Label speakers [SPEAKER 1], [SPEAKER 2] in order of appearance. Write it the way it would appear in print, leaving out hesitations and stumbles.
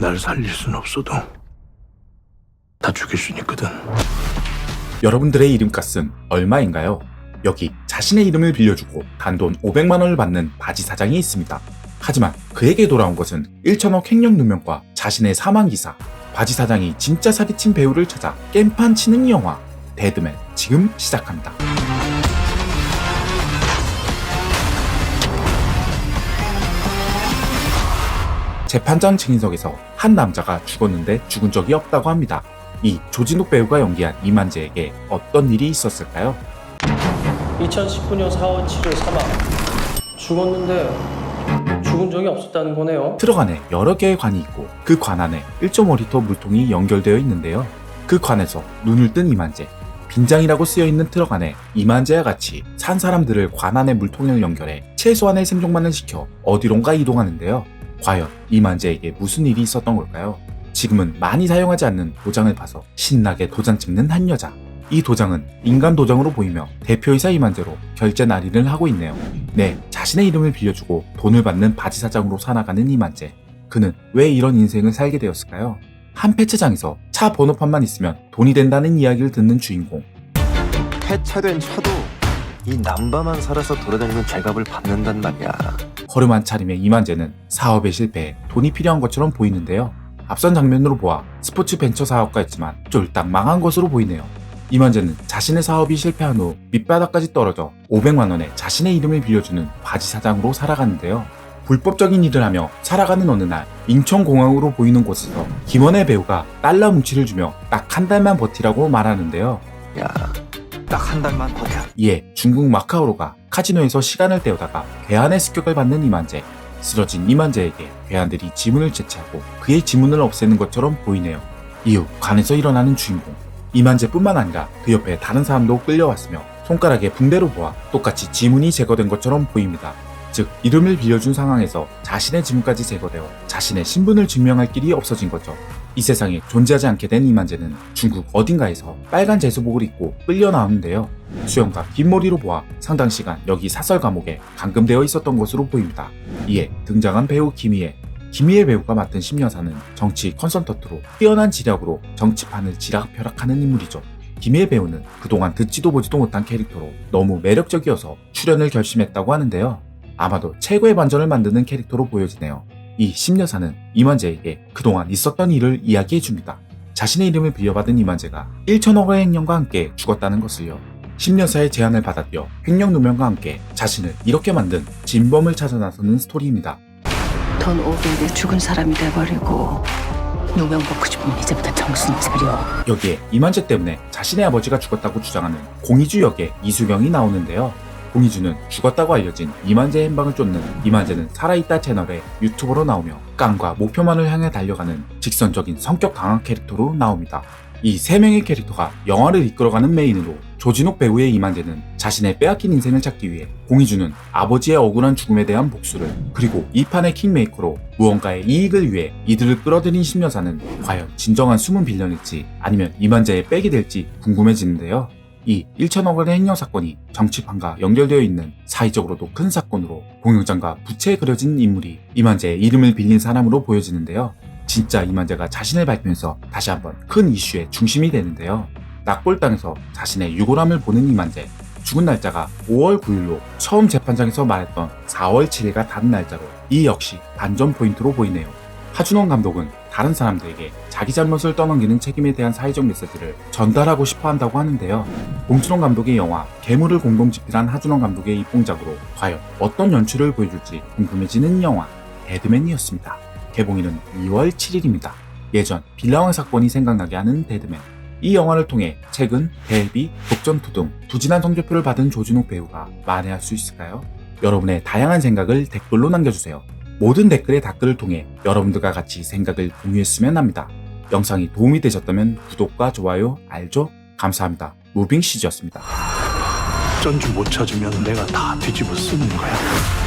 [SPEAKER 1] 날 살릴 순 없어도 다 죽일 순 있거든.
[SPEAKER 2] 여러분들의 이름값은 얼마인가요? 여기 자신의 이름을 빌려주고 단돈 500만 원을 받는 바지 사장이 있습니다. 하지만 그에게 돌아온 것은 1천억 횡령 누명과 자신의 사망기사. 바지 사장이 진짜 사기친 배우를 찾아 깽판 치는 영화 데드맨 지금 시작합니다. 재판장 증인석에서 한 남자가 죽었는데 죽은 적이 없다고 합니다. 이 조진욱 배우가 연기한 이만재에게 어떤 일이 있었을까요?
[SPEAKER 3] 2019년 4월 7일 사망. 죽었는데 죽은 적이 없었다는 거네요.
[SPEAKER 2] 트럭 안에 여러 개의 관이 있고 그 관 안에 1.5리터 물통이 연결되어 있는데요. 그 관에서 눈을 뜬 이만재. 빈장이라고 쓰여있는 트럭 안에 이만재와 같이 산 사람들을 관 안에 물통을 연결해 최소한의 생존만을 시켜 어디론가 이동하는데요. 과연 이만재에게 무슨 일이 있었던 걸까요? 지금은 많이 사용하지 않는 도장을 봐서 신나게 도장 찍는 한 여자. 이 도장은 인간 도장으로 보이며 대표이사 이만재로 결제 날인을 하고 있네요. 네, 자신의 이름을 빌려주고 돈을 받는 바지 사장으로 살아가는 이만재. 그는 왜 이런 인생을 살게 되었을까요? 한 폐차장에서 차 번호판만 있으면 돈이 된다는 이야기를 듣는 주인공.
[SPEAKER 4] 폐차된 차도 이 남바만 살아서 돌아다니는 제값을 받는단 말이야.
[SPEAKER 2] 허름한 차림의 이만재는 사업에 실패해 돈이 필요한 것처럼 보이는데요. 앞선 장면으로 보아 스포츠 벤처 사업가였지만 쫄딱 망한 것으로 보이네요. 이만재는 자신의 사업이 실패한 후 밑바닥까지 떨어져 500만 원에 자신의 이름을 빌려주는 바지 사장으로 살아가는데요. 불법적인 일을 하며 살아가는 어느 날 인천공항으로 보이는 곳에서 김원혜 배우가 달러 뭉치를 주며 딱 한 달만 버티라고 말하는데요.
[SPEAKER 4] 야, 딱 한 달만 버텨.
[SPEAKER 2] 이에 중국 마카오로가 카지노에서 시간을 때우다가 괴한의 습격을 받는 이만재. 쓰러진 이만재에게 괴한들이 지문을 채취하고 그의 지문을 없애는 것처럼 보이네요. 이후 관에서 일어나는 주인공. 이만재뿐만 아니라 그 옆에 다른 사람도 끌려왔으며 손가락에 붕대로 보아 똑같이 지문이 제거된 것처럼 보입니다. 즉 이름을 빌려준 상황에서 자신의 지문까지 제거되어 자신의 신분을 증명할 길이 없어진 거죠. 이 세상에 존재하지 않게 된 이만재는 중국 어딘가에서 빨간 제수복을 입고 끌려 나오는데요. 수염과 긴 머리로 보아 상당 시간 여기 사설 감옥에 감금되어 있었던 것으로 보입니다. 이에 등장한 배우 김희애. 김희애 배우가 맡은 심여사는 정치 컨설턴트로 뛰어난 지략으로 정치판을 지락펴락하는 인물이죠. 김희애 배우는 그동안 듣지도 보지도 못한 캐릭터로 너무 매력적이어서 출연을 결심했다고 하는데요. 아마도 최고의 반전을 만드는 캐릭터로 보여지네요. 이 심여사는 이만재에게 그동안 있었던 일을 이야기해줍니다. 자신의 이름을 빌려받은 이만재가 1천억의 횡령과 함께 죽었다는 것을요. 심여사의 제안을 받아들여 횡령 누명과 함께 자신을 이렇게 만든 진범을 찾아 나서는 스토리입니다.
[SPEAKER 5] 돈 500에 죽은 사람이 돼버리고 누명 벗고 싶으면 이제부터 정신 차려.
[SPEAKER 2] 여기에 이만재 때문에 자신의 아버지가 죽었다고 주장하는 공희주 역의 이수경이 나오는데요. 공희주는 죽었다고 알려진 이만재의 행방을 쫓는 이만재는 살아있다 채널의 유튜버로 나오며 깡과 목표만을 향해 달려가는 직선적인 성격 강한 캐릭터로 나옵니다. 이 세 명의 캐릭터가 영화를 이끌어가는 메인으로 조진욱 배우의 이만재는 자신의 빼앗긴 인생을 찾기 위해, 공희주는 아버지의 억울한 죽음에 대한 복수를, 그리고 이 판의 킹메이커로 무언가의 이익을 위해 이들을 끌어들인 심여사는 과연 진정한 숨은 빌런일지 아니면 이만재의 백이 될지 궁금해지는데요. 이 1천억 원의 횡령 사건이 정치판과 연결되어 있는 사회적으로도 큰 사건으로 공영장과 부채에 그려진 인물이 이만재의 이름을 빌린 사람으로 보여지는데요. 진짜 이만재가 자신을 밝히면서 다시 한번 큰 이슈의 중심이 되는데요. 낙골당에서 자신의 유골함을 보는 이만재. 죽은 날짜가 5월 9일로 처음 재판장에서 말했던 4월 7일과 다른 날짜로 이 역시 반전 포인트로 보이네요. 하준원 감독은 다른 사람들에게 자기 잘못을 떠넘기는 책임에 대한 사회적 메시지를 전달하고 싶어 한다고 하는데요. 봉준호 감독의 영화 괴물을 공동집필한 하준원 감독의 입봉작으로 과연 어떤 연출을 보여줄지 궁금해지는 영화 데드맨이었습니다. 개봉일은 2월 7일입니다. 예전 빌라왕 사건이 생각나게 하는 데드맨. 이 영화를 통해 최근 데뷔, 독전투 등 부진한 성적표를 받은 조진욱 배우가 만회할 수 있을까요? 여러분의 다양한 생각을 댓글로 남겨주세요. 모든 댓글의 댓글을 통해 여러분들과 같이 생각을 공유했으면 합니다. 영상이 도움이 되셨다면 구독과 좋아요, 알죠? 감사합니다. 무빙CG였습니다.
[SPEAKER 1] 전주 못 찾으면 내가 다 뒤집어 쓰는 거야.